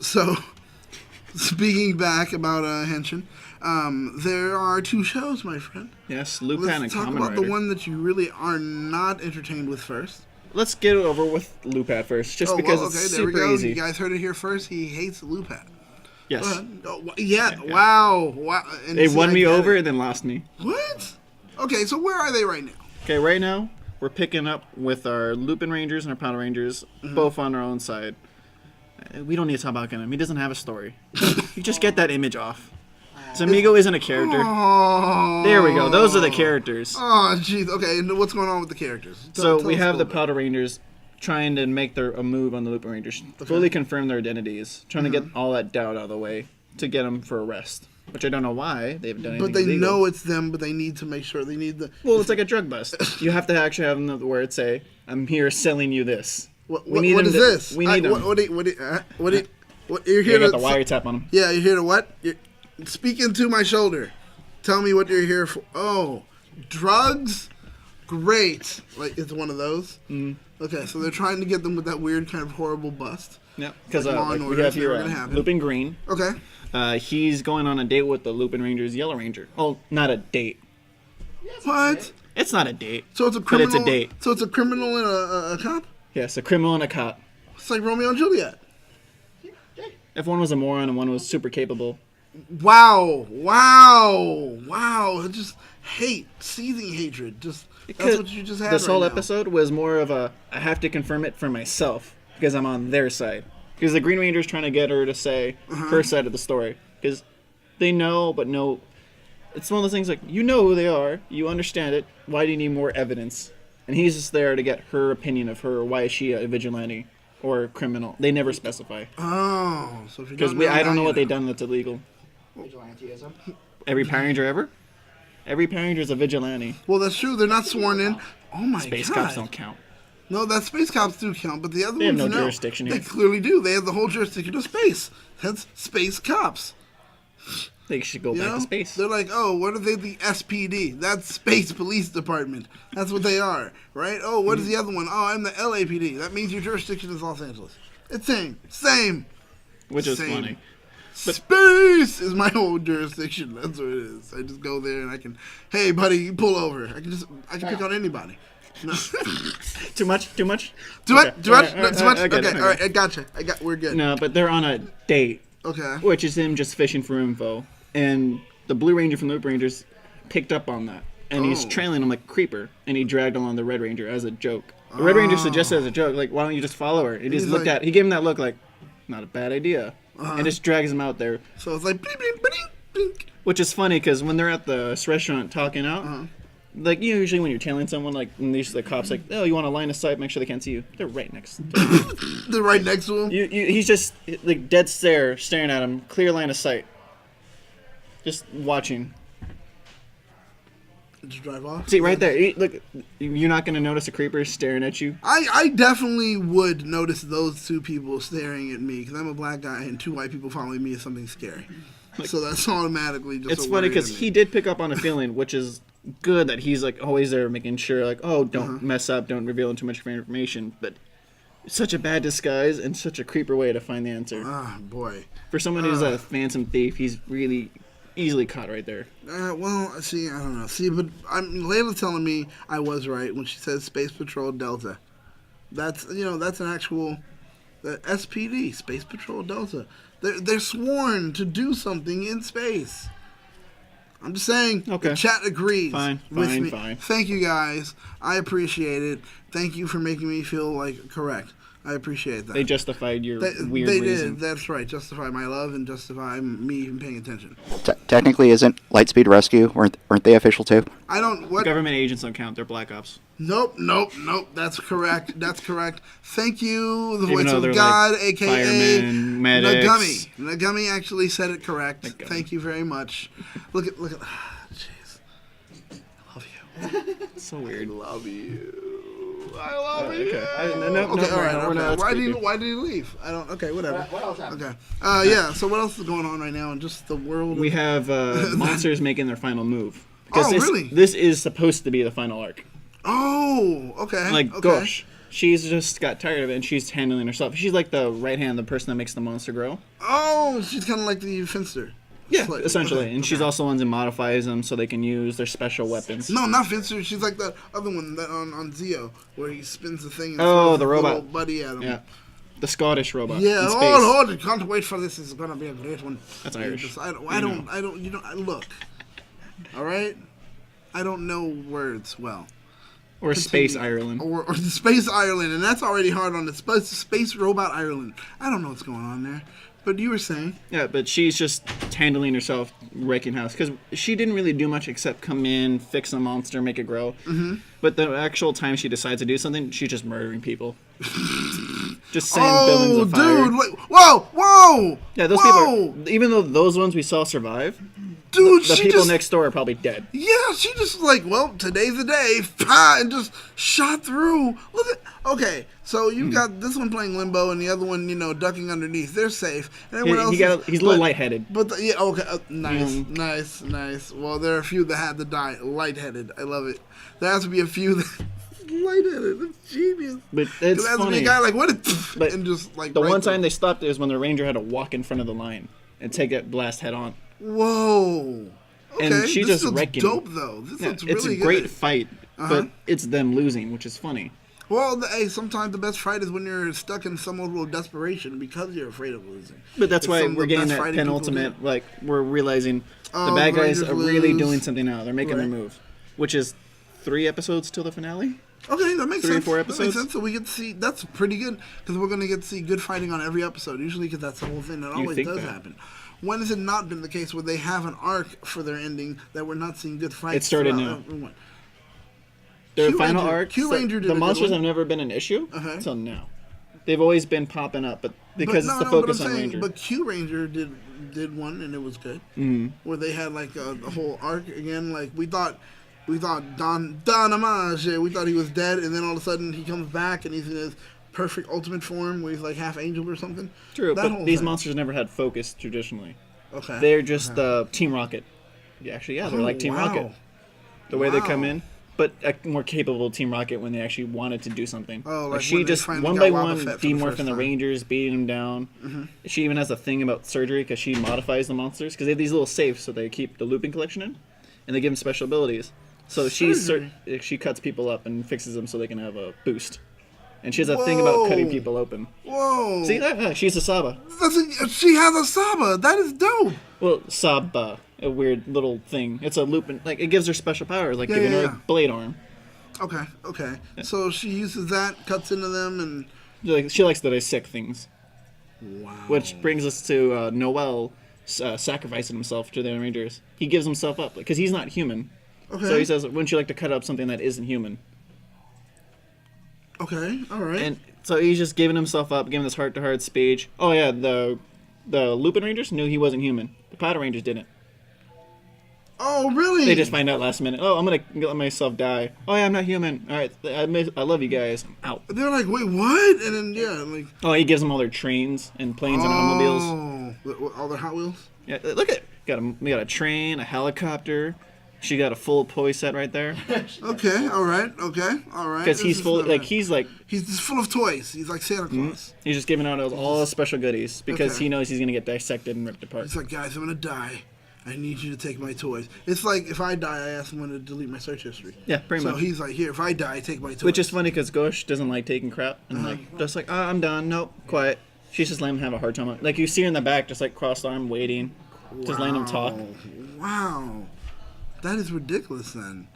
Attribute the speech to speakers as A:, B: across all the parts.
A: So, speaking back about Henshin, there are 2 shows, my friend.
B: Yes, Lupat and
A: Let's talk
B: Kamen
A: about
B: Rider.
A: the one that you really are not entertained with first.
B: Let's get it over with Lupat first, just because it's
A: there we
B: super
A: go.
B: easy.
A: You guys heard it here first. He hates Lupat.
B: Yes.
A: Yeah. Wow. And
B: They
A: see,
B: won
A: I
B: me
A: get
B: over
A: it.
B: and then lost me.
A: What? Okay, so where are they right now?
B: Okay, right now, we're picking up with our Lupinrangers and our Patrangers, both on our own side. We don't need to talk about him. He doesn't have a story. You just get that image off. Zamigo isn't a character.
A: Oh.
B: There we go. Those are the characters.
A: Oh, jeez. Okay, and what's going on with the characters?
B: So we have the Patrangers trying to make a move on the Lupinrangers, fully confirm their identities, trying to get all that doubt out of the way to get them for arrest. Which I don't know why they haven't done anything
A: But they
B: illegal.
A: know it's them, but they need to make sure. They need the...
B: Well, it's like a drug bust. You have to actually have them where it say, "I'm here selling you this."
A: What is this?
B: We need them.
A: You're here
B: You
A: to...
B: got the wiretap on them.
A: Yeah, you're here to what? Speak into my shoulder. Tell me what you're here for. Oh, drugs? Great. Like, it's one of those? Okay, so they're trying to get them with that weird kind of horrible bust.
B: Yeah, because
A: Law and
B: we
A: Order
B: have
A: is never
B: here
A: gonna happen.
B: Lupin Green.
A: Okay.
B: He's going on a date with the Lupinranger's Yellow Ranger. Oh, not a date.
A: What?
B: It's not a date.
A: So it's a
B: But
A: criminal.
B: it's a date.
A: So it's a criminal and a cop.
B: Yes, a criminal and a cop.
A: It's like Romeo and Juliet.
B: If one was a moron and one was super capable.
A: Wow! Just hate, seething hatred. Just that's what you just had.
B: This whole
A: right now.
B: episode was more of a, I have to confirm it for myself because I'm on their side. Because the Green Ranger's trying to get her to say her side of the story. Because they know, but no. It's one of those things like, you know who they are, you understand it, why do you need more evidence? And he's just there to get her opinion of her, why is she a vigilante or a criminal? They never specify.
A: Oh, so if you
B: Because
A: don't know,
B: I don't
A: now
B: know what
A: you
B: they've done that's illegal.
C: Vigilantism.
B: Every Power Ranger ever? Every Power Ranger is a vigilante.
A: Well, that's true. They're not sworn in. Oh my
B: Space
A: god.
B: cops don't count.
A: No, that space cops do count, but the other
B: They have
A: ones
B: no
A: no.
B: jurisdiction
A: They
B: here.
A: clearly do. They have the whole jurisdiction of space. Hence, space cops.
B: They should go
A: You
B: back
A: know?
B: to space.
A: They're like, oh, what are they? The SPD. That's Space Police Department. That's what they are, right? Oh, what is the other one? Oh, I'm the LAPD. That means your jurisdiction is Los Angeles. It's same.
B: Which is
A: Same.
B: funny.
A: Space is my whole jurisdiction. That's what it is. I just go there and I can, hey, buddy, you pull over. I can pick on anybody. No.
B: Too much?
A: Too much?
B: Okay.
A: Too much?
B: All right,
A: Too much?
B: I get it,
A: Okay, all right, I gotcha. We're good.
B: No, but they're on a date,
A: Okay.
B: which is him just fishing for info. And the Blue Ranger from the Loop Rangers picked up on that. And he's
A: Oh.
B: trailing him like a creeper. And he dragged along the Red Ranger as a joke. The Red Ranger suggested as a joke, like, why don't you just follow her? He just
A: He's
B: looked
A: like-
B: he gave him that look like, not a bad idea. And just drags him out there.
A: So it's like, bling, bling, bling, bling.
B: Which is funny because when they're at the restaurant talking out,
A: Uh-huh.
B: like usually when you're tailing someone, like when these the cops like, oh, you want a line of sight, make sure they can't see you. They're right next to him.
A: They're right next to him.
B: He's just like dead stare, staring at him, clear line of sight, just watching.
A: Just drive off.
B: See right there, look, you're not gonna notice a creeper staring at you.
A: I definitely would notice those 2 people staring at me because I'm a black guy and 2 white people following me is something scary. So that's automatically just.
B: It's
A: a
B: funny
A: worry
B: because
A: to me.
B: he did pick up on a feeling, which is good that he's like always there making sure, like, oh, don't mess up, don't reveal too much information, but. Such a bad disguise and such a creeper way to find the answer.
A: Ah, boy.
B: For someone who's a phantom thief, he's really easily caught right there.
A: Well, see, I don't know. See, but Layla's telling me I was right when she says Space Patrol Delta. That's that's an actual SPD, Space Patrol Delta. They're sworn to do something in space. I'm just saying.
B: Okay.
A: The chat agrees with me.
B: Fine.
A: Thank you guys. I appreciate it. Thank you for making me feel like correct. I appreciate that.
B: They justified your weird
A: they
B: reason.
A: did. That's right. Justify my love and justify me even paying attention.
C: Technically, isn't Lightspeed Rescue? Weren't they official too?
A: I don't. What?
B: Government agents don't count. They're black ops.
A: Nope. That's correct. Thank you, the
B: Even
A: voice
B: though
A: of
B: they're
A: God,
B: like
A: a.k.a.
B: firemen, medics.
A: Nagumi actually said it correct.
B: Nagumi.
A: Thank you very much. Look at. Jeez. I love you.
B: It's so weird.
A: Love you. I love you.
B: Okay.
A: Okay, all right.
B: we're not
A: Why
B: creepy.
A: did he leave? I don't. Okay, whatever.
C: What else happened?
A: Okay. Yeah. So what else is going on right now in just the world?
B: We have monsters making their final move.
A: Oh,
B: this,
A: really?
B: This is supposed to be the final arc.
A: Oh, okay.
B: Like,
A: okay.
B: gosh. She's just got tired of it, and she's handling herself. She's like the right hand, the person that makes the monster grow.
A: Oh, she's kind of like the Finster.
B: Yeah,
A: Slightly.
B: essentially.
A: Okay,
B: And she's also the one that modifies them so they can use their special weapons.
A: No, not Finster. She's like the other one that on Zeo, where he spins the thing and
B: Oh,
A: throws
B: the
A: his
B: robot.
A: little buddy at him.
B: Yeah. The Scottish robot.
A: Yeah,
B: in space.
A: oh, can't wait for this. It's gonna be a great one.
B: That's Irish.
A: I don't, you know, look. All right? I don't know words well.
B: Or Space Ireland.
A: Or Space Ireland, and that's already hard on the Space Robot Ireland. I don't know what's going on there. But you were saying?
B: Yeah, but she's just handling herself, wrecking house. Because she didn't really do much except come in, fix a monster, make it grow. Mm-hmm. But the actual time she decides to do something, she's just murdering people. Just setting buildings on fire.
A: Dude, wait, whoa!
B: Yeah, those people are, even though those ones we saw survive,
A: dude,
B: the people next door are probably dead.
A: Yeah, she just like, well, today's the day, and just shot through. Look at, okay, so you've got this one playing limbo and the other one, you know, ducking underneath. They're safe. And everyone else
B: he's a little lightheaded.
A: But yeah, okay, nice. Well, there are a few that had to die lightheaded. I love it. There has to be a few that lightheaded. It's genius.
B: But it's
A: there has
B: funny.
A: to be a guy like, what?
B: But
A: and just like
B: the one time they stopped it was when the ranger had to walk in front of the line and take that blast head on.
A: Whoa. Okay,
B: And she
A: this
B: just
A: looks
B: wrecking
A: dope though. This looks
B: it's
A: really
B: a great
A: good.
B: fight, but it's them losing, which is funny.
A: Well, hey, sometimes the best fight is when you're stuck in some level of desperation because you're afraid of losing.
B: But that's
A: It's
B: why
A: some of
B: we're
A: the
B: getting
A: best
B: that
A: fighting people
B: penultimate,
A: do.
B: like, we're realizing the
A: Oh,
B: bad
A: the
B: guys
A: Rangers
B: are really
A: lose.
B: doing something now. They're making their
A: Right.
B: move, which is 3 episodes till the finale.
A: Okay, that makes
B: 3 or
A: sense.
B: 4
A: That makes
B: episodes?
A: sense. So we get to see, that's pretty good, because we're going to get to see good fighting on every episode, usually because that's the whole thing. That always
B: think
A: does
B: that.
A: happen. When has it not been the case where they have an arc for their ending that we're not seeing good fights?
B: It started
A: throughout
B: now.
A: everyone?
B: Their
A: Q
B: final
A: Ranger-
B: arc,
A: Q Ranger did
B: the
A: a good
B: monsters
A: one.
B: have never been an issue
A: Okay.
B: until now. They've always been popping up, but because
A: But
B: it's the
A: but
B: focus
A: I'm
B: on
A: saying,
B: Ranger.
A: But Q Ranger did one and it was good. Mm-hmm. Where they had like a whole arc again. Like we thought Don Amage, we thought he was dead, and then all of a sudden he comes back and he's in his perfect ultimate form where he's like half angel or something.
B: True,
A: That
B: but
A: whole
B: these
A: thing.
B: monsters never had focus traditionally.
A: Okay.
B: They're just Team Rocket. Yeah, actually, yeah, they're like Team
A: wow.
B: Rocket. The way they come
A: Wow.
B: in, but a more capable Team Rocket when they actually wanted to do something.
A: Oh, like
B: she
A: when they
B: just
A: finally
B: one
A: got
B: by
A: Wobba
B: one
A: Fett for the
B: demorphing
A: first
B: the
A: time.
B: Rangers, beating them down. She even has a thing about surgery because she modifies the monsters because they have these little safes so they keep the looping collection in, and they give them special abilities. So
A: Surgery?
B: she cuts people up and fixes them so they can have a boost. And she has a thing about cutting
A: Whoa.
B: people open.
A: Whoa.
B: See, she's a Saba.
A: She has a Saba. That is dope.
B: Well, Saba, a weird little thing. It's a Lupin, like it gives her special powers, like giving her
A: yeah.
B: a blade arm.
A: Okay. So she uses that, cuts into them, and
B: She likes to dissect things.
A: wow.
B: Which brings us to Noel sacrificing himself to the Rangers. He gives himself up because he's not human.
A: Okay.
B: So he says, "Wouldn't you like to cut up something that isn't human?"
A: Okay. All right.
B: And so he's just giving himself up, giving this heart-to-heart speech. Oh yeah, the Lupinrangers knew he wasn't human. The Patrangers didn't.
A: Oh really?
B: They just find out last minute. Oh, I'm gonna let myself die. Oh yeah, I'm not human. All right, I love you guys. I'm out.
A: They're like, wait, what? And then yeah, like
B: Oh, he gives them all their trains and planes and automobiles.
A: All their Hot Wheels.
B: Yeah, look at we got a train, a helicopter. She got a full toy set right there.
A: Okay. All right.
B: Because
A: This
B: he's
A: is
B: full,
A: not
B: like
A: bad.
B: he's
A: He's just full of toys. He's like Santa Claus.
B: he's just giving out all the special goodies because
A: Okay.
B: he knows he's gonna get dissected and ripped apart.
A: He's like, guys, I'm gonna die. I need you to take my toys. It's like if I die, I ask someone to delete my search history.
B: Yeah, pretty
A: So
B: much.
A: he's like, here, if I die, take my toys.
B: Which is funny because Gosh doesn't like taking crap and just like, I'm done. Nope, quiet. She's just letting him have a hard time. Like you see her in the back, just like crossed arm, waiting, just letting him talk.
A: Wow. That is ridiculous then.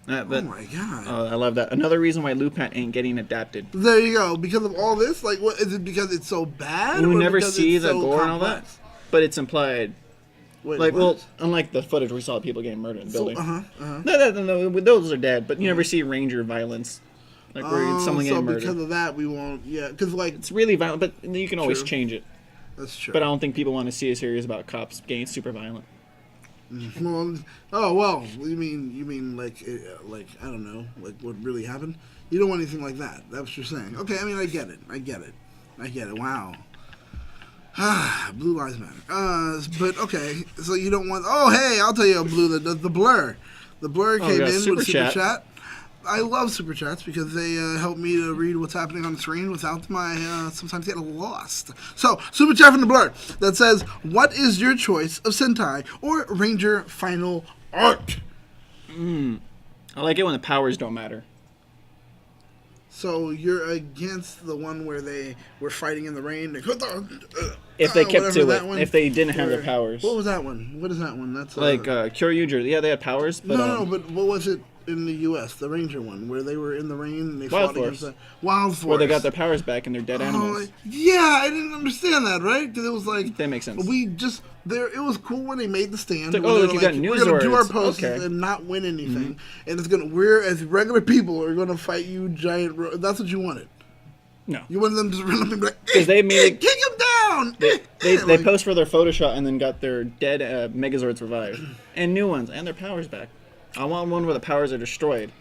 B: But,
A: Oh my god.
B: I love that. Another reason why Lupat ain't getting adapted.
A: There you go. Because of all this, like, what is it? Because it's so bad?
B: We
A: or
B: never
A: because
B: see
A: it's
B: the
A: so
B: gore and all that,
A: complex?
B: but it's implied.
A: Wait,
B: Like,
A: what?
B: well, unlike the footage we saw of people getting murdered in the building.
A: Uh-huh.
B: No, those are dead, but you never see Ranger violence. Like, where someone
A: so
B: getting murdered.
A: because of that, we won't. Yeah, because like
B: It's really violent, but you can always
A: True.
B: change it.
A: that's true.
B: But I don't think people want to see a series about cops getting super violent.
A: Well, oh well. You mean like I don't know, like what really happened? You don't want anything like that. That's what you're saying. Okay, I mean I get it. Wow. Blue Lives Matter. But okay, so you don't want. Oh hey, I'll tell you, Blue. The Blur. The Blur came
B: yeah,
A: in
B: Super
A: with Super
B: Chat.
A: Chat. I love super chats because they help me to read what's happening on the screen without my sometimes getting lost. So, super chat from the blur that says, "What is your choice of Sentai or Ranger final art?"
B: I like it when the powers don't matter.
A: So you're against the one where they were fighting in the rain.
B: If they kept to it,
A: one,
B: if they didn't have their powers.
A: What was that one? What is that one? That's
B: Like Kyoryuger, yeah, they had powers, but
A: no, but what was it in the U.S. the Ranger one where they were in the rain and they fought against the Wild Force,
B: where they got their powers back and they're dead animals.
A: Yeah, I didn't understand that, right? Because it was like
B: that makes sense.
A: We just there. It was cool when they made the stand.
B: It's like, look, you got news
A: we're gonna do our
B: words.
A: posts
B: Okay.
A: and not win anything, and it's gonna. We're as regular people are gonna fight you, giant. That's what you wanted.
B: No,
A: You wanted them to just run up and be like,
B: because they made
A: kick him down.
B: they post for their Photoshop and then got their dead Megazords revived and new ones and their powers back. I want one where the powers are destroyed.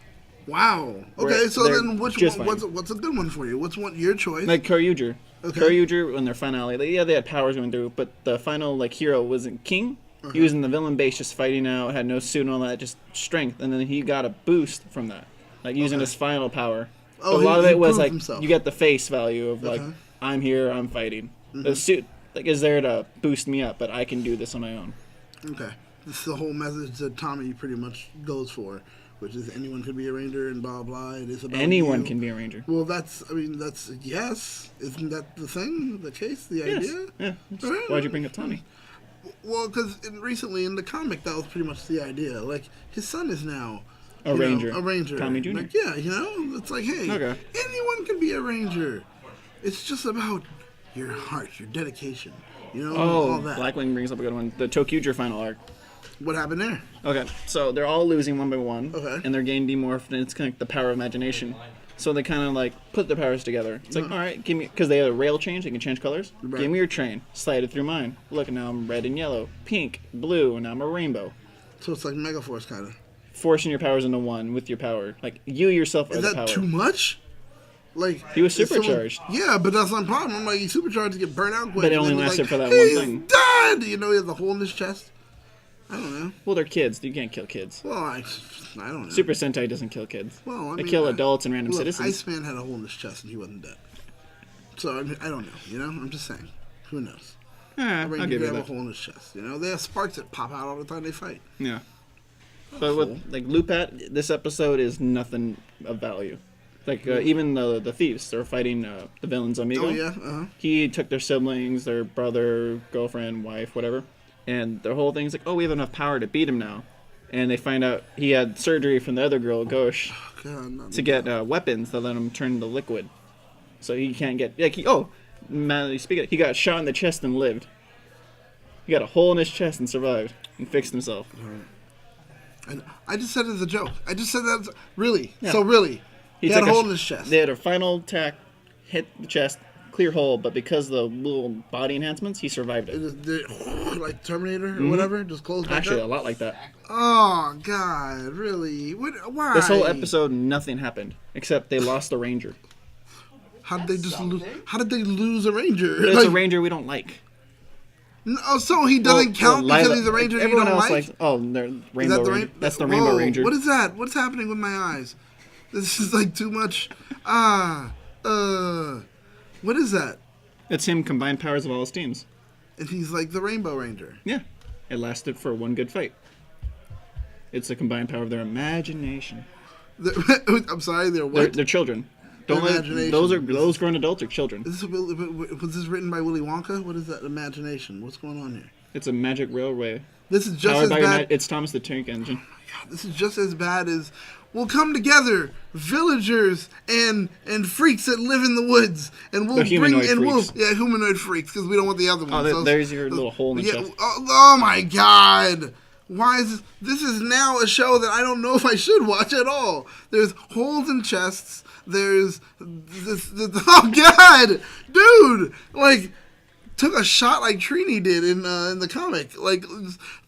A: Wow. Okay,
B: Where
A: so then which
B: just
A: one? What's a good one for you? What's one your choice?
B: Like Kyoryuger.
A: Okay.
B: Kyoryuger in their finale, they had powers going through, but the final hero wasn't king. He was in the villain base just fighting out, had no suit and all that, just strength, and then he got a boost from that, like using his final power.
A: Oh,
B: a lot of it was like
A: himself.
B: you get the face value of like I'm here, I'm fighting. The suit like is there to boost me up, but I can do this on my own.
A: Okay, this is the whole message that Tommy pretty much goes for, which is anyone could be a ranger and blah blah. It is about
B: Anyone
A: you.
B: can be a ranger.
A: Well, that's yes. Isn't that the thing, the case, the idea?
B: Yeah.
A: Right.
B: Why'd you bring up Tommy?
A: Well, because recently in the comic that was pretty much the idea. Like his son is now.
B: A ranger.
A: A ranger.
B: Tommy Jr.
A: Like, yeah, it's like, hey, anyone can be a ranger. It's just about your heart, your dedication, all that.
B: Blackwing brings up a good one. The TokuKid final arc.
A: What happened there?
B: Okay, so they're all losing one by one,
A: Okay.
B: and they're getting demorphed, and it's kind of like the power of imagination. So they kind of like put their powers together. It's like, all right, give me, because they have a rail change, they can change colors.
A: Right.
B: Give me your train, slide it through mine. Look, now I'm red and yellow, pink, blue, and now I'm a rainbow.
A: So it's like Megaforce kind of.
B: Forcing your powers into one with your power. Like, you yourself are
A: Is
B: the
A: that
B: power.
A: too much? Like
B: He was
A: is someone-
B: supercharged.
A: Yeah, but that's not a problem. I'm like, he's supercharged to get burnt out quick.
B: But it
A: and
B: only
A: then it's
B: lasted for that
A: he's
B: one thing.
A: Dead! He has a hole in his chest. I don't know.
B: Well, they're kids. You can't kill kids.
A: Well, I don't know.
B: Super Sentai doesn't kill kids.
A: Well,
B: They kill adults and random
A: look,
B: citizens.
A: Iceman had a hole in his chest and he wasn't dead. So I don't know. I'm just saying. Who knows?
B: I'll
A: Ranger
B: give
A: could
B: you
A: have a
B: that.
A: hole in his chest. They have sparks that pop out all the time they fight.
B: Yeah. But with like Lupat, this episode is nothing of value. Like even the thieves, they're fighting the villains Amigo.
A: Oh yeah.
B: He took their siblings, their brother, girlfriend, wife, whatever, and their whole thing's like, oh, we have enough power to beat him now. And they find out he had surgery from the other girl, Ghosh, to get weapons that let him turn into liquid. So he can't get manly speaking, he got shot in the chest and lived. He got a hole in his chest and survived and fixed himself.
A: And I just said it as a joke. I just said that really.
B: Yeah.
A: So really, he had
B: took
A: a hole in his chest.
B: They had a final attack, hit the chest, clear hole, but because of the little body enhancements, he survived it.
A: Like Terminator or whatever, just closed back
B: Actually,
A: up.
B: a lot like that.
A: Oh God, really? Why?
B: This whole episode, nothing happened except they lost the ranger.
A: How did they just lose? How did they lose a ranger?
B: It's a ranger we don't like.
A: No, so he doesn't count because he's a ranger you
B: everyone
A: don't
B: else
A: like?
B: likes, oh, they're Rainbow Ranger. That's the
A: Whoa,
B: Rainbow Ranger.
A: What is that? What's happening with my eyes? This is like too much. What is that?
B: It's him combined powers of all his teams.
A: And he's like the Rainbow Ranger.
B: Yeah. It lasted for one good fight. It's the combined power of their imagination.
A: I'm sorry, they're what?
B: They're children. Don't let those grown adults are children.
A: Was this written by Willy Wonka? What is that? Imagination. What's going on here?
B: It's a magic railway.
A: This is just
B: Powered
A: as bad.
B: It's Thomas the Tank Engine.
A: Oh my God, this is just as bad as we'll come together, villagers and freaks that live in the woods, and we'll bring in wolves. Yeah, humanoid freaks, because we don't want the other ones.
B: Oh, there's your little hole in the chest.
A: Oh my God. Why is this is now a show that I don't know if I should watch at all. There's holes in chests. There's this oh God, dude, like took a shot like Trini did in the comic. Like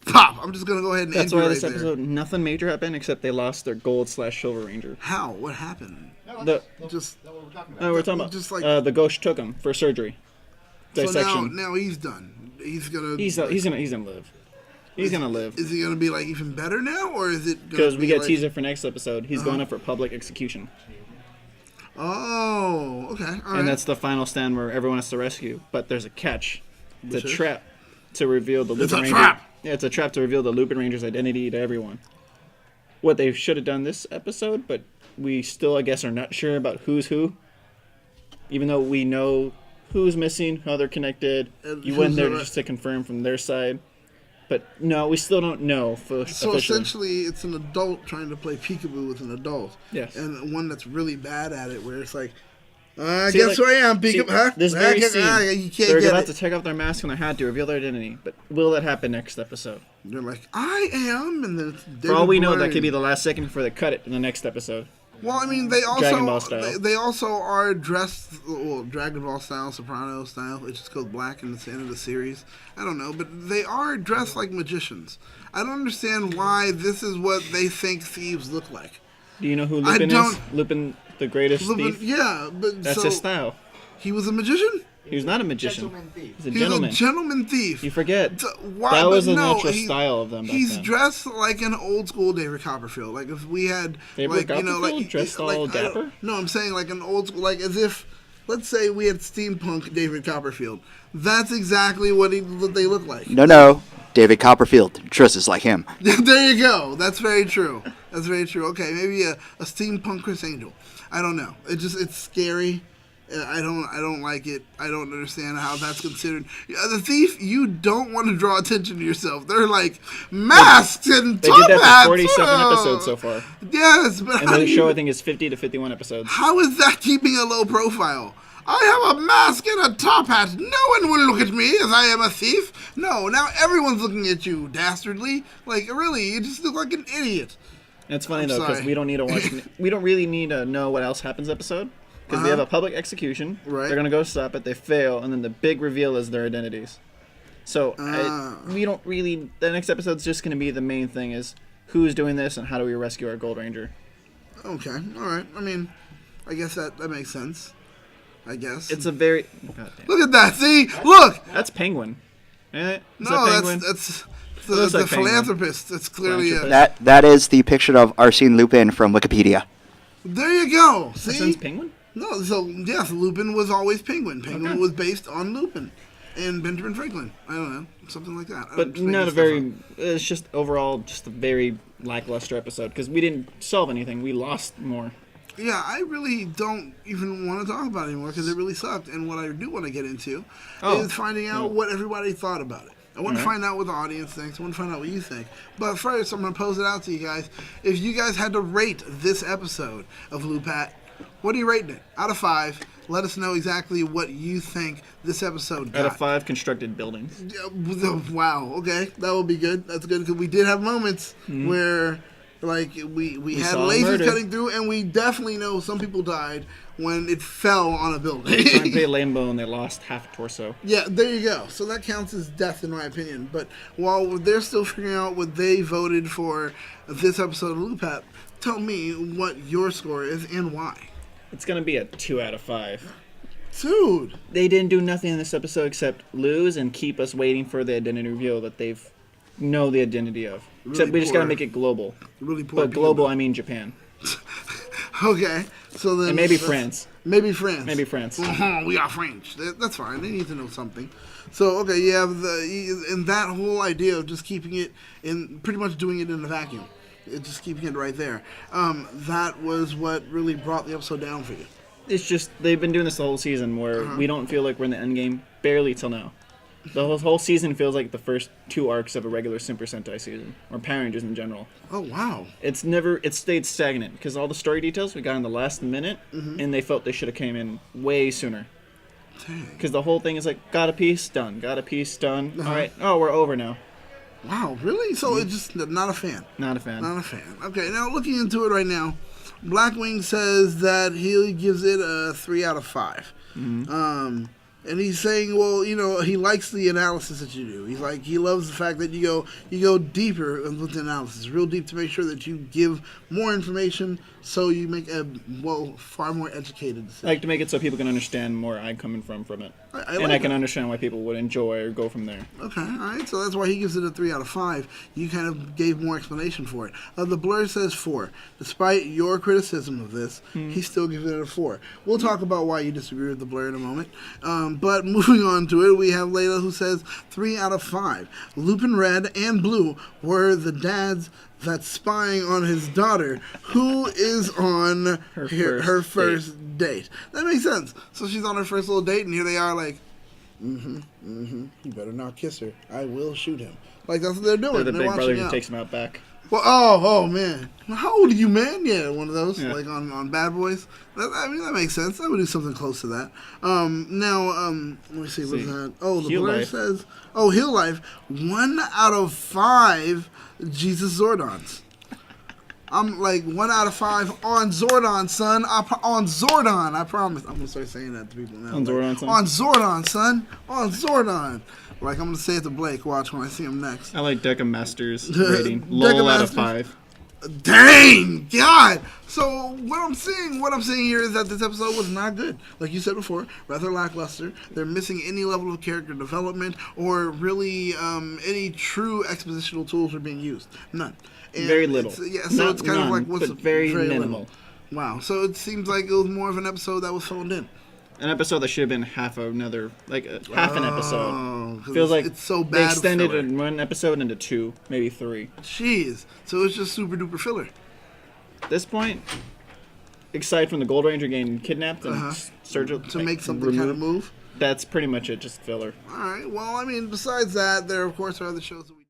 A: pop. I'm just gonna go ahead and
B: That's
A: end
B: why
A: it
B: this
A: right
B: episode nothing major happened except they lost their gold/silver ranger.
A: How? What happened?
B: Just we're talking about
A: just like
B: the ghost took him for surgery.
A: so
B: Dissection.
A: now he's done. He's gonna
B: He's gonna live. He's gonna live.
A: Is he gonna be like even better now, or is it?
B: Because we get
A: like,
B: teaser for next episode. He's going up for public execution.
A: Oh, okay. All right.
B: And that's the final stand where everyone has to rescue. But there's a catch. It's a trap to reveal the
A: It's
B: Lupin
A: a
B: Ranger.
A: trap!
B: Yeah, it's a trap to reveal the Lupin Ranger's identity to everyone. What they should have done this episode, but we still, I guess, are not sure about who's who. Even though we know who's missing, how they're connected. You went there just to confirm from their side. But no, we still don't know.
A: So
B: officially.
A: essentially, it's an adult trying to play peekaboo with an adult.
B: Yes.
A: And one that's really bad at it, where it's like, I
B: See,
A: guess
B: like-
A: who I am,
B: see,
A: peekaboo. Huh?
B: This very scene,
A: you can't
B: they're
A: get
B: about
A: it.
B: to take off their mask when they had to reveal their identity. But will that happen next episode?
A: They're like, I am, and then it's
B: For all we know, that
A: David
B: could be
A: Blaine.
B: the last second before they cut it in the next episode.
A: Well, I mean, they
B: Dragon Ball
A: also
B: style.
A: they also are dressed Dragon Ball style, Soprano style. It just goes black in the end of the series. I don't know, but they are dressed like magicians. I don't understand why this is what they think thieves look like.
B: Do you know who Lupin is? Lupin, the greatest thief?
A: Yeah, but
B: That's his style.
A: He was a magician.
B: He was not a magician.
D: Gentleman thief.
B: He's a
A: He
B: gentleman.
A: was a gentleman thief.
B: You forget.
A: Why?
B: That was
A: but
B: the
A: no,
B: natural style of them back
A: He's
B: then.
A: dressed like an old school David Copperfield. Like if we had,
B: David
A: like you know, like
B: Copperfield dressed all
A: I don't-
B: dapper?
A: No, I'm saying like an old school, like as if, let's say we had steampunk David Copperfield. That's exactly what they look like.
C: No. David Copperfield dresses like him.
A: There you go. That's very true. That's very true. Okay, maybe a steampunk Chris Angel. I don't know. It's scary. I don't like it. I don't understand how that's considered. The thief, you don't want to draw attention to yourself. They're like masks and
B: They
A: top
B: did that
A: hats.
B: for 47
A: Oh.
B: episodes so far.
A: Yes, but
B: And the show, I think, is 50 to 51 episodes.
A: how is that keeping a low profile? I have a mask and a top hat. No one will look at me as I am a thief. No, now everyone's looking at you, dastardly. Like, really, you just look like an idiot.
B: And it's funny,
A: I'm
B: though, because
A: sorry.
B: we don't need to watch... we don't really need to know what else happens episode. Because we have a public execution.
A: Right.
B: They're going to go stop it. They fail. And then the big reveal is their identities. So we don't really... The next episode's just going to be the main thing is who's doing this and how do we rescue our Gold Ranger.
A: Okay, all right. I mean, I guess that makes sense. I guess.
B: It's a very... God damn.
A: Look at that. See? Look.
B: That's Penguin. Eh? Is
A: No,
B: that Penguin?
A: that's the,
B: looks
A: the
B: like Penguin.
A: philanthropist. That's clearly
B: Philanthropist.
C: That is the picture of Arsene Lupin from Wikipedia.
A: there you go.
B: That
A: See?
B: sounds Penguin?
A: No, so yes, Lupin was always Penguin. Penguin
B: Okay.
A: was based on Lupin and Benjamin Franklin. I don't know, something like that.
B: But not a very... It's just overall just a very lackluster episode because we didn't solve anything. We lost more.
A: Yeah, I really don't even want to talk about it anymore because it really sucked. And what I do want to get into is finding out what everybody thought about it. I want to find out what the audience thinks. I want to find out what you think. But first, I'm going to pose it out to you guys. If you guys had to rate this episode of Lupat, what are you rating it? Out of 5, let us know exactly what you think this episode got.
B: Out of 5 constructed buildings.
A: Yeah, wow, okay. That would be good. That's good because we did have moments where... Like, we had
B: saw
A: lasers
B: murder.
A: cutting through, and we definitely know some people died when it fell on a
B: Trying to
A: building.
B: play Lambo and they lost half a torso.
A: Yeah, there you go. So that counts as death, in my opinion. But while they're still figuring out what they voted for this episode of Lupat, tell me what your score is and why.
B: It's going to be a 2 out of 5.
A: Dude.
B: They didn't do nothing in this episode except lose and keep us waiting for the identity reveal that they've know the identity of. Except we just got to
A: poor.
B: make it global.
A: Really poor
B: But global, I mean Japan.
A: Okay. So then...
B: And maybe
A: that's-
B: France.
A: Maybe France.
B: Maybe France.
A: We are French. That's fine. They need to know something. So okay, you have and that whole idea of just keeping it in, pretty much doing it in a vacuum, just keeping it right there. That was what really brought the episode down for you.
B: It's just, they've been doing this the whole season where we don't feel like we're in the end game barely till now. The whole season feels like the first 2 arcs of a regular Super Sentai season, or Power Rangers in general.
A: Oh wow.
B: It's stayed stagnant, because all the story details we got in the last minute, and they felt they should have came in way sooner. Because the whole thing is like, got a piece, done. Got a piece, done. All right, oh, we're over now.
A: Wow, really? So it's just not a fan.
B: Not a fan.
A: Not a fan. Okay, now looking into it right now, Blackwing says that he gives it a 3 out of 5. And he's saying, well, you know, he likes the analysis that you do. He's like, he loves the fact that you go deeper with the analysis, real deep, to make sure that you give more information So you make a far more educated decision.
B: I like to make it so people can understand more I'm coming from it.
A: I
B: and
A: like
B: I can
A: that.
B: understand why people would enjoy or go from there.
A: Okay, all right. So that's why he gives it a 3 out of 5. You kind of gave more explanation for it. The blur says 4. Despite your criticism of this, he still gives it a 4. We'll talk about why you disagree with the blur in a moment. But moving on to it, we have Layla who says 3 out of 5. Lupin Red and Blue were the dads that's spying on his daughter, who is on her first date. That makes sense. So she's on her first little date, and here they are, like, you better not kiss her. I will shoot him. Like, that's what they're doing.
B: They're the big brother who
A: out.
B: takes him out back.
A: Well, oh man. How old are you, man? Yeah, one of those,
B: Yeah.
A: like on Bad Boys. That makes sense. I would do something close to that. Let me see, what's that? Oh, the
B: Heal
A: blur
B: Life.
A: says, Heal Life, 1 out of 5 Jesus Zordons. I'm like 1 out of 5 on Zordon, son. On Zordon, I promise. I'm gonna start saying that to people now.
B: On Zordon, son?
A: On Zordon, son. On Zordon. Like, I'm gonna say it to Blake. Watch when I see him next.
B: I like Deca Master's rating. Lol out of
A: Masters?
B: 5.
A: Dang, God. So what I'm seeing here is that this episode was not good. Like you said before, rather lackluster. They're missing any level of character development or really any true expositional tools are being used. None. And
B: Very little.
A: It's
B: Not
A: kind of
B: none,
A: like what's
B: but very minimal.
A: little. Wow. So it seems like it was more of an episode that was phoned in.
B: An episode that should have been half an episode.
A: 'Cause
B: Feels like
A: it's so
B: they
A: bad.
B: extended
A: filler.
B: one episode into 2, maybe 3.
A: Jeez. So it's just super duper filler.
B: At this point, aside from the Gold Ranger getting kidnapped and
A: To make something kind of move.
B: that's pretty much it, just filler.
A: All right. Well, I mean, besides that, there of course are other shows that we